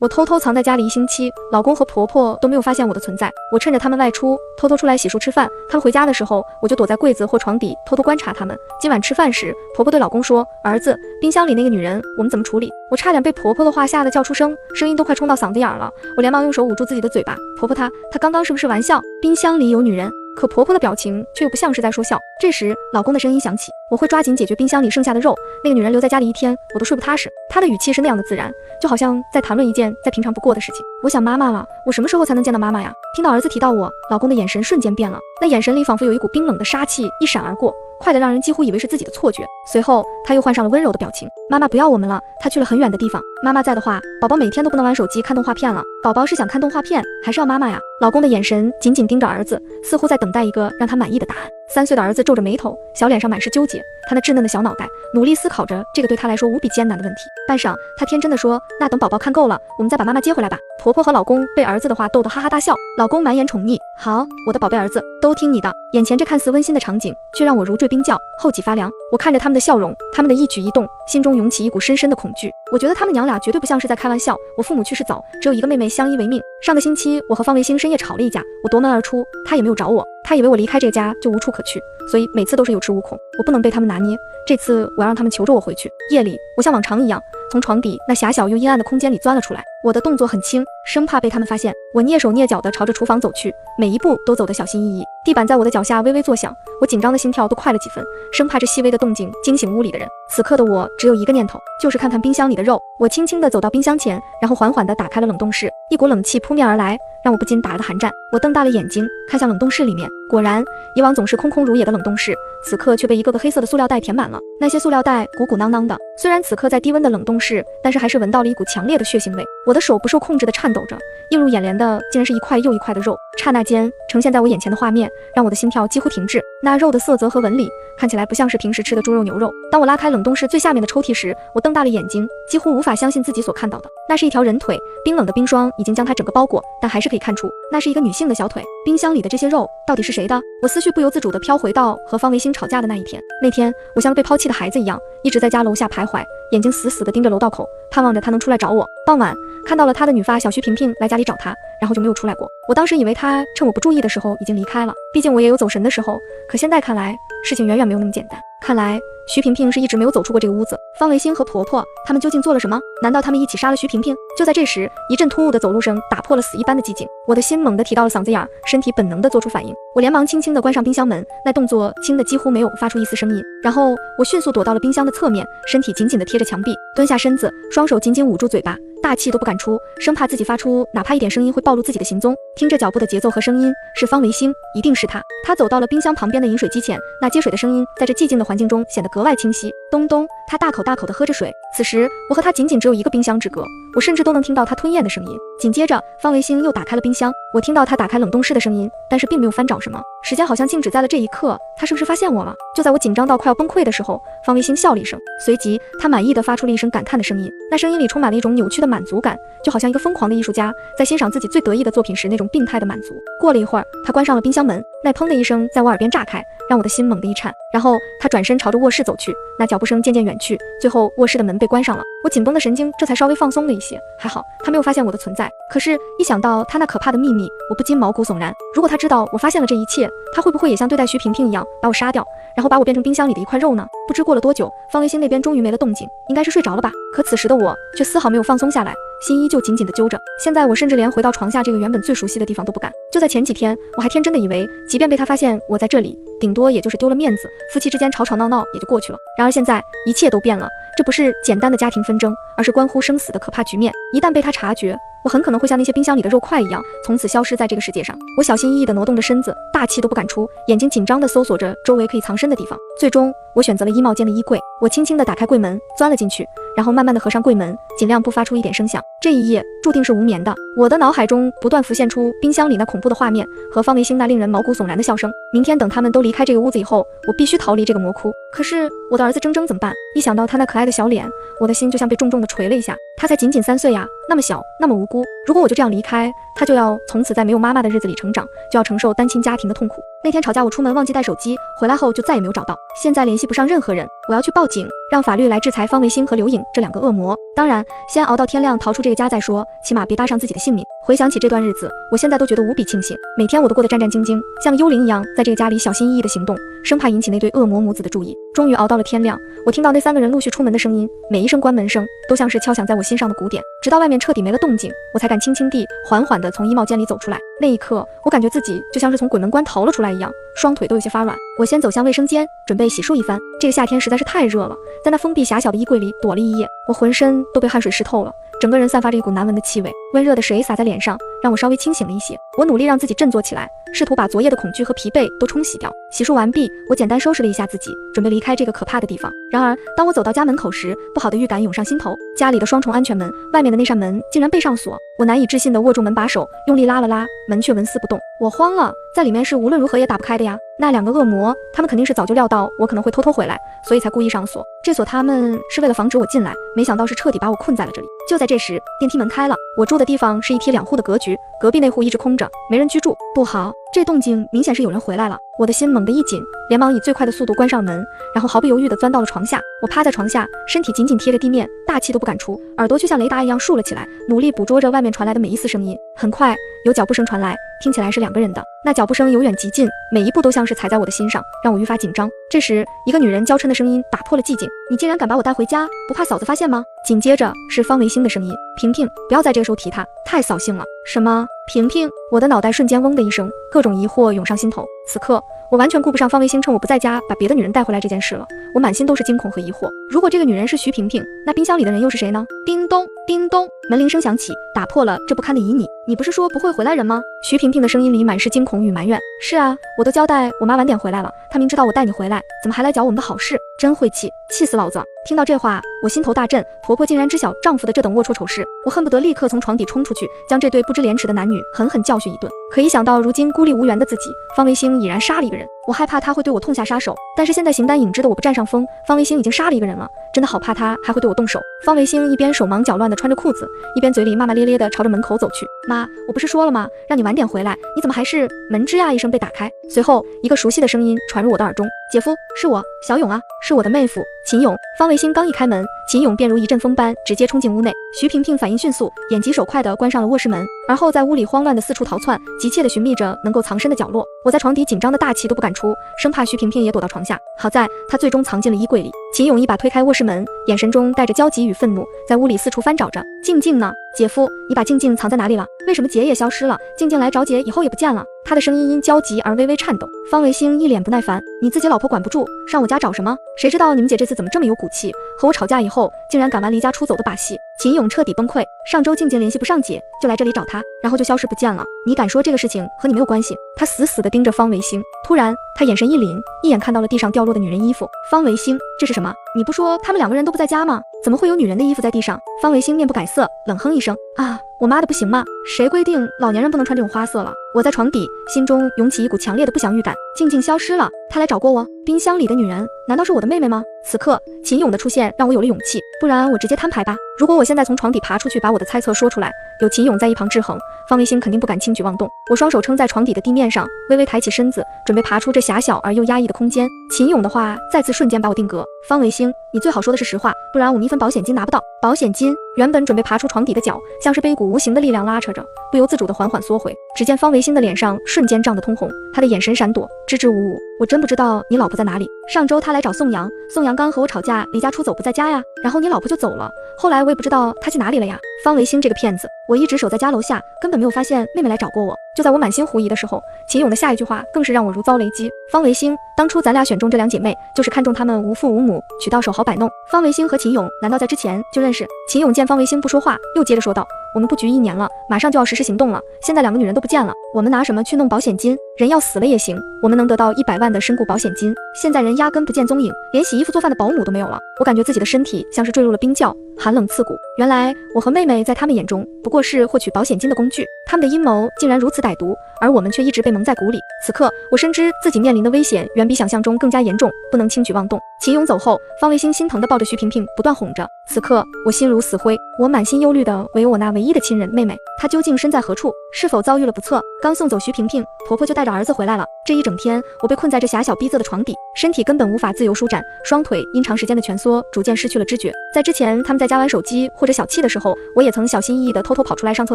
我偷偷藏在家里1星期，老公和婆婆都没有发现我的存在。我趁着他们外出，偷偷出来洗漱吃饭。他们回家的时候，我就躲在柜子或床底，偷偷观察他们。今晚吃饭时，婆婆对老公说：“儿子，冰箱里那个女人，我们怎么处理？”我差点被婆婆的话吓得叫出声，声音都快冲到嗓子眼了。我连忙用手捂住自己的嘴巴。婆婆她刚刚是不是玩笑？冰箱里有女人？可婆婆的表情却又不像是在说笑。这时，老公的声音响起：“我会抓紧解决冰箱里剩下的肉。那个女人留在家里1天，我都睡不踏实。”他的语气是那样的自然，就好像在谈论一件再平常不过的事情。我想妈妈了，我什么时候才能见到妈妈呀？听到儿子提到我，老公的眼神瞬间变了，那眼神里仿佛有一股冰冷的杀气一闪而过，快得让人几乎以为是自己的错觉。随后，他又换上了温柔的表情：“妈妈不要我们了，她去了很远的地方。妈妈在的话，宝宝每天都不能玩手机看动画片了。宝宝是想看动画片，还是要妈妈呀？”老公的眼神紧紧盯着儿子，似乎在等待一个让他满意的答案。3岁的儿子皱着眉头，小脸上满是纠结，他那稚嫩的小脑袋努力思考着这个对他来说无比艰难的问题。半晌，他天真的说：“那等宝宝看够了，我们再把妈妈接回来吧。”婆婆和老公被儿子的话逗得哈哈大笑，老公满眼宠溺：“好，我的宝贝儿子，都听你的。”眼前这看似温馨的场景，却让我如坠冰窖，后脊发凉。我看着他们的笑容，他们的一举一动，心中涌起一股深深的恐惧。我觉得他们娘俩绝对不像是在开玩笑。我父母去世早，只有一个妹妹相依为命。上个星期，我和方维兴深夜吵了一架，我夺门而出，他也没有找我。他以为我离开这个家就无处可去，所以每次都是有恃无恐。我不能被他们拿捏，这次我要让他们求着我回去。夜里，我像往常一样从床底那狭小又阴暗的空间里钻了出来。我的动作很轻，生怕被他们发现。我蹑手蹑脚地朝着厨房走去，每一步都走得小心翼翼。地板在我的脚下微微作响，我紧张的心跳都快了几分，生怕这细微的动静惊醒屋里的人。此刻的我只有一个念头，就是看看冰箱里的肉。我轻轻地走到冰箱前，然后缓缓地打开了冷冻室。一股冷气扑面而来，让我不禁打了个寒战。我瞪大了眼睛，看向冷冻室里面，果然，以往总是空空如也的冷冻室，此刻却被一个个黑色的塑料袋填满了。那些塑料袋鼓鼓囊囊的，虽然此刻在低温的冷冻室，但是还是闻到了一股强烈的血腥味。我的手不受控制地颤抖着，映入眼帘的竟然是一块又一块的肉。刹那间，呈现在我眼前的画面让我的心跳几乎停滞。那肉的色泽和纹理看起来不像是平时吃的猪肉牛肉。当我拉开冷冻室最下面的抽屉时，我瞪大了眼睛，几乎无法相信自己所看到的。那是一条人腿，冰冷的冰霜已经将它整个包裹，但还是可以看出那是一个女性的小腿。冰箱里的这些肉到底是谁的？我思绪不由自主地飘回到和方维兴吵架的那一天。那天我像被抛弃的孩子一样，一直在家楼下徘徊，眼睛死死地盯着楼道口，盼望着他能出来找我。傍晚看到了他的女发小徐萍萍来家里找他，然后就没有出来过。我当时以为他趁我不注意的时候已经离开了，毕竟我也有走神的时候。可现在看来，事情远远没有那么简单。看来徐萍萍是一直没有走出过这个屋子。方维兴和婆婆他们究竟做了什么？难道他们一起杀了徐萍萍？就在这时，一阵突兀的走路声打破了死一般的寂静，我的心猛地提到了嗓子眼，身体本能地做出反应。我连忙轻轻地关上冰箱门，那动作轻得几乎没有发出一丝声音。然后我迅速躲到了冰箱的侧面，身体紧紧地贴着墙壁，蹲下身子，双手紧紧捂住嘴巴，大气都不敢出，生怕自己发出哪怕一点声音会暴露自己的行踪。听着脚步的节奏和声音，是方维兴，一定是他。他走到了冰箱旁边的饮水机前，那接水的声音在这寂静的环境中显得格外清晰。咚咚，他大口大口地喝着水。此时我和他仅仅只有一个冰箱之隔，我甚至都能听到他吞咽的声音。紧接着，方维兴又打开了冰箱，我听到他打开冷冻室的声音，但是并没有翻找什么。时间好像静止在了这一刻，他是不是发现我了？就在我紧张到快要崩溃的时候，方维兴笑了一声，随即他满意地发出了一声感叹的声音，那声音里充满了一种扭曲的满足感，就好像一个疯狂的艺术家在欣赏自己最得意的作品时那种病态的满足。过了一会儿，他关上了冰箱门，那砰的一声在我耳边炸开，让我的心猛地一颤。然后他转身朝着卧室走去，那脚步声渐渐远去，最后卧室的门被关上了。我紧绷的神经这才稍微放松了一些，还好他没有发现我的存在。可是，一想到他那可怕的秘密，我不禁毛骨悚然。如果他知道我发现了这一切，他会不会也像对待徐萍萍一样把我杀掉，然后把我变成冰箱里的一块肉呢？不知过了多久，方维兴那边终于没了动静，应该是睡着了吧。可此时的我却丝毫没有放松下来，心依旧紧紧地揪着。现在我甚至连回到床下这个原本最熟悉的地方都不敢。就在前几天，我还天真的以为，即便被他发现我在这里，顶多也就是丢了面子，夫妻之间吵吵闹闹也就过去了。然而现在一切都变了，这不是简单的家庭纷争，而是关乎生死的可怕局面。一旦被他察觉，我很可能会像那些冰箱里的肉块一样，从此消失在这个世界上。我小心翼翼地挪动着身子，大气都不敢出，眼睛紧张地搜索着周围可以藏身的地方。最终，我选择了衣帽间的衣柜。我轻轻地打开柜门，钻了进去，然后慢慢地合上柜门，尽量不发出一点声响。这一夜注定是无眠的。我的脑海中不断浮现出冰箱里那恐怖的画面和方维兴那令人毛骨悚然的笑声。明天等他们都离开这个屋子以后，我必须逃离这个魔窟。可是我的儿子铮铮怎么办？一想到他那可爱的小脸，我的心就像被重重地捶了一下。他才仅仅3岁呀，那么小，那么无辜。如果我就这样离开，他就要从此在没有妈妈的日子里成长，就要承受单亲家庭的痛苦。那天吵架我出门忘记带手机，回来后就再也没有找到，现在联系不上任何人。我要去报警，让法律来制裁方维兴和刘颖这2个恶魔。当然，先熬到天亮逃出这个家再说，起码别搭上自己的性命。回想起这段日子，我现在都觉得无比庆幸，每天我都过得战战兢兢，像幽灵一样在这个家里小心翼翼的行动，生怕引起那对恶魔母子的注意。终于熬到了天亮，我听到那3个人陆续出门的声音，每一声关门声都像是敲响在我心上的鼓点，直到外面彻底没了动静，我才敢轻轻地缓缓地从衣帽间里走出来。那一刻，我感觉自己就像是从鬼门关逃了出来一样，双腿都有些发软。我先走向卫生间，准备洗漱一番。这个夏天实在是太热了，在那封闭狭小的衣柜里躲了一夜，我浑身都被汗水湿透了，整个人散发着一股难闻的气味。温热的水洒在脸上，让我稍微清醒了一些。我努力让自己振作起来，试图把昨夜的恐惧和疲惫都冲洗掉。洗漱完毕，我简单收拾了一下自己，准备离开这个可怕的地方。然而，当我走到家门口时，不好的预感涌上心头。家里的双重安全门，外面的那扇门竟然被上锁。我难以置信地握住门把手，用力拉了拉，门却纹丝不动。我慌了，在里面是无论如何也打不开的呀。那2个恶魔，他们肯定是早就料到我可能会偷偷回来，所以才故意上锁。这锁他们是为了防止我进来，没想到是彻底把我困在了这里。就在这时，电梯门开了，我住的地方是1梯2户的格局，隔壁那户一直空着，没人居住。不好，这动静明显是有人回来了。我的心猛地一紧，连忙以最快的速度关上门，然后毫不犹豫地钻到了床下。我趴在床下，身体紧紧贴着地面，大气都不敢出，耳朵却像雷达一样竖了起来，努力捕捉着外面传来的每一丝声音。很快，有脚步声传来，听起来是2个人的。那脚步声由远及近，每一步都像是踩在我的心上，让我愈发紧张。这时，一个女人娇嗔的声音打破了寂静：“你竟然敢把我带回家，不怕嫂子发现吗？”紧接着是方维兴的声音：“萍萍，不要在这个时候提他，太扫兴了。”什么？萍萍？我的脑袋瞬间嗡的一声，各种疑惑涌上心头。此刻，我完全顾不上方维兴趁我不在家把别的女人带回来这件事了，我满心都是惊恐和疑惑。如果这个女人是徐萍萍，那冰箱里的人又是谁呢？叮咚，叮咚，门铃声响起，打破了这不堪的旖旎。你不是说不会回来人吗？徐萍萍的声音里满是惊恐与埋怨。是啊，我都交代我妈晚点回来了，她明知道我带你回来，怎么还来搅我们的好事？真晦气，气死老子！听到这话，我心头大震，婆婆竟然知晓丈夫的这等龌龊丑事，我恨不得立刻从床底冲出去，将这对不知廉耻的男女狠狠教训一顿。可一想到如今孤立无援的自己，方维兴已然杀了一个人，我害怕他会对我痛下杀手。但是现在形单影只的我不占上风，方维兴已经杀了一个人了，真的好怕他还会对我动手。方维兴一边手忙脚乱地穿着裤子，一边嘴里骂骂咧咧地朝着门口走去。妈，我不是说了吗？让你晚点回来，你怎么还是……门吱呀一声被打开，随后一个熟悉的声音传入我的耳中：“姐夫，是我，小勇啊，是我的妹夫秦勇。”方维兴刚一开门，秦勇便如一阵风般直接冲进屋内。徐萍萍反应迅速，眼疾手快地关上了卧室门，而后在屋里慌乱地四处逃窜，急切地寻觅着能够藏身的角落。我在床底紧张的大气都不敢出，生怕徐萍萍也躲到床下。好在她最终藏进了衣柜里。秦勇一把推开卧室门，眼神中带着焦急与愤怒，在屋里四处翻找着。静静呢？姐夫，你把静静藏在哪里了？为什么姐也消失了？静静来找姐以后也不见了。他的声音因焦急而微微颤抖。方维兴一脸不耐烦：“你自己老婆管不住，上我家找什么？谁知道你们姐这次怎么这么有骨气？和我吵架以后，竟然敢玩离家出走的把戏。”秦勇彻底崩溃。上周静静联系不上姐，就来这里找他，然后就消失不见了。你敢说这个事情和你没有关系？他死死地盯着方维兴。突然，他眼神一凛，一眼看到了地上掉落的女人衣服。方维兴，这是什么？你不说他们2个人都不在家吗？怎么会有女人的衣服在地上？方维兴面不改色，冷哼一声：“啊，我妈的不行吗？谁规定老年人不能穿这种花色了？”我在床底，心中涌起一股强烈的不祥预感。静静消失了，她来找过我。冰箱里的女人，难道是我的妹妹吗？此刻，秦勇的出现让我有了勇气，不然我直接摊牌吧。如果我现在从床底爬出去，把我的猜测说出来，有秦勇在一旁制衡，方维兴肯定不敢轻举妄动。我双手撑在床底的地面上，微微抬起身子，准备爬出这狭小而又压抑的空间。秦勇的话再次瞬间把我定格。方维兴，你最好说的是实话，不然我们1分保险金拿不到。保险金？原本准备爬出床底的脚，像是被一股无形的力量拉扯着，不由自主地缓缓缩回。只见方维兴的脸上瞬间涨得通红，他的眼神闪躲，支支吾吾：“我真不知道你老婆在哪里。上周他来找宋阳，宋阳刚和我吵架，离家出走不在家呀，然后你老婆就走了，后来我也不知道他去哪里了呀。”方维兴这个骗子，我一直守在家楼下，根本没有发现妹妹来找过我。就在我满心狐疑的时候，秦勇的下一句话更是让我如遭雷击。方维兴，当初咱俩选中这2姐妹，就是看中她们无父无母，娶到手好摆弄。方维兴和秦勇难道在之前就认识？秦勇见方维兴不说话，又接着说道：“我们布局1年了，马上就要实施行动了，现在2个女人都不见了，我们拿什么去弄保险金？人要死了也行，我们能得到100万的身故保险金。现在人压根不见踪影，连洗衣服做饭的保姆都没有了。”我感觉自己的身体像是坠入了冰窖，寒冷刺骨。原来我和妹妹在他们眼中不过是获取保险金的工具，他们的阴谋竟然如此歹毒，而我们却一直被蒙在鼓里。此刻我深知自己面临的危险远比想象中更加严重，不能轻举妄动。秦勇走后，方维兴心疼地抱着徐萍萍，不断哄着。此刻我心如死灰，我满心忧虑的唯有我那唯一的亲人妹妹，她究竟身在何处？是否遭遇了不测？刚送走徐萍萍，婆婆就带着儿子回来了。这一整天，我被困在这狭小逼仄的床底，身体根本无法自由舒展，双腿因长时间的蜷缩，逐渐失去了知觉。在之前，他们在家玩手机或者小憩的时候，我也曾小心翼翼地偷偷跑出来上厕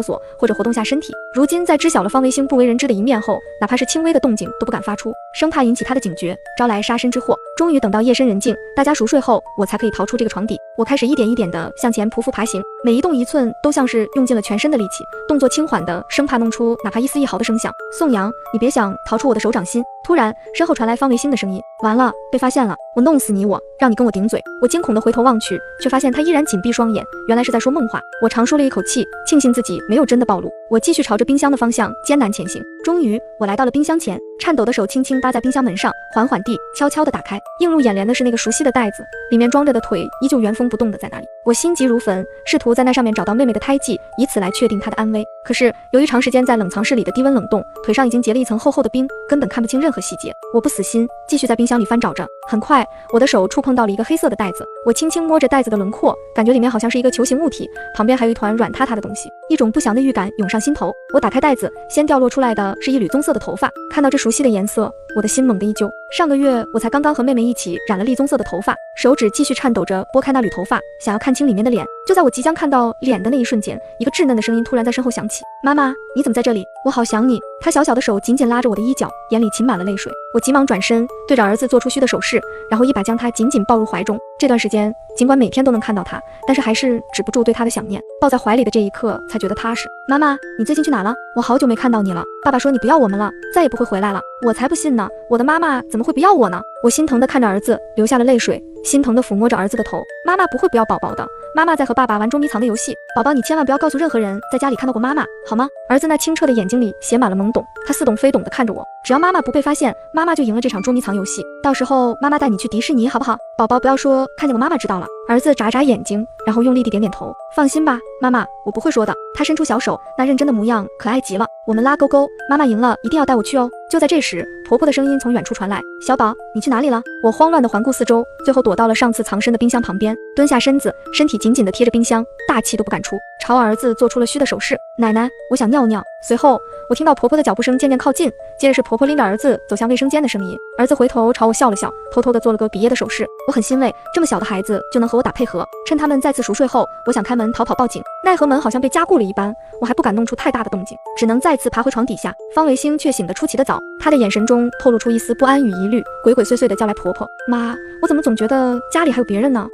所或者活动下身体。如今，在知晓了方维星不为人知的一面后，哪怕是轻微的动静都不敢发出，生怕引起他的警觉，招来杀身之祸。终于等到夜深人静，大家熟睡后，我才可以逃出这个床底。我开始一点一点地向前匍匐爬行，每一动一寸都像是用尽了全身的力气，动作轻缓的，生怕弄出哪怕一丝一毫的声响。宋阳，你别想逃出我的手掌心！突然，身后传来方维星的声音。完了，被发现了！我弄死你！让你跟我顶嘴！我惊恐地回头望去，却发现他依然紧闭双眼，原来是在说梦话。我长舒了一口气，庆幸自己没有真的暴露。我继续朝着冰箱的方向艰难前行。终于，我来到了冰箱前，颤抖的手轻轻搭在冰箱门上，缓缓地、悄悄地打开。映入眼帘的是那个熟悉的袋子，里面装着的腿依旧原封不动地在那里。我心急如焚，试图在那上面找到妹妹的胎记，以此来确定她的安危。可是由于长时间在冷藏室里的低温冷冻，腿上已经结了一层厚厚的冰，根本看不清任何细节。我不死心，继续在冰箱里翻找着。很快，我的手触碰到了一个黑色的袋子，我轻轻摸着袋子的轮廓，感觉里面好像是一个球形物体，旁边还有一团软塌塌的东西，一种不祥的预感涌上心头。我打开袋子，先掉落出来的是一缕棕色的头发，看到这熟悉的颜色，我的心猛地一揪。上个月我才刚刚和妹妹一起染了栗棕色的头发，手指继续颤抖着拨开那缕头发，想要看清里面的脸。就在我即将看到脸的那一瞬间，一个稚嫩的声音突然在身后响起：妈妈，你怎么在这里？我好想你。她小小的手紧紧拉着我的衣角，眼里噙满了泪水。我急忙转身，对着儿子做出虚的手势，然后一把将他紧紧抱入怀中。这段时间，尽管每天都能看到他，但是还是止不住对他的想念。抱在怀里的这一刻，才觉得踏实。妈妈，你最近去哪了？我好久没看到你了。爸爸说你不要我们了，再也不会回来了。我才不信呢，我的妈妈怎么会不要我呢？我心疼地看着儿子，流下了泪水，心疼地抚摸着儿子的头。妈妈不会不要宝宝的，妈妈在和爸爸玩捉迷藏的游戏，宝宝你千万不要告诉任何人在家里看到过妈妈，好吗？儿子那清澈的眼睛里写满了懵懂，他似懂非懂地看着我。只要妈妈不被发现，妈妈就赢了这场捉迷藏游戏。到时候妈妈带你去迪士尼好不好？宝宝不要说看见过妈妈知道了。儿子眨眨眼睛，然后用力地点点头。放心吧，妈妈，我不会说的。他伸出小手，那认真的模样可爱极了。我们拉勾勾，妈妈赢了一定要带我去哦。就在这时，婆婆的声音从远处传来：小宝，你去哪里了？我慌乱地环顾四周，最后躲到了上次藏身的冰箱旁边，蹲下身子，身体紧紧地贴着冰箱，大气都不敢出，朝儿子做出了虚的手势：奶奶，我想尿尿。随后我听到婆婆的脚步声渐渐靠近，接着是婆婆拎着儿子走向卫生间的声音。儿子回头朝我笑了笑，偷偷地做了个比耶的手势。我很欣慰，这么小的孩子就能和我打配合。趁他们再次熟睡后，我想开门逃跑报警，奈何门好像被加固了一般，我还不敢弄出太大的动静，只能再次爬回床底下。方维星却醒得出奇的早，他的眼神中透露出一丝不安与疑虑，鬼鬼祟祟地叫来婆婆。妈，我怎么总觉得家里还有别人呢？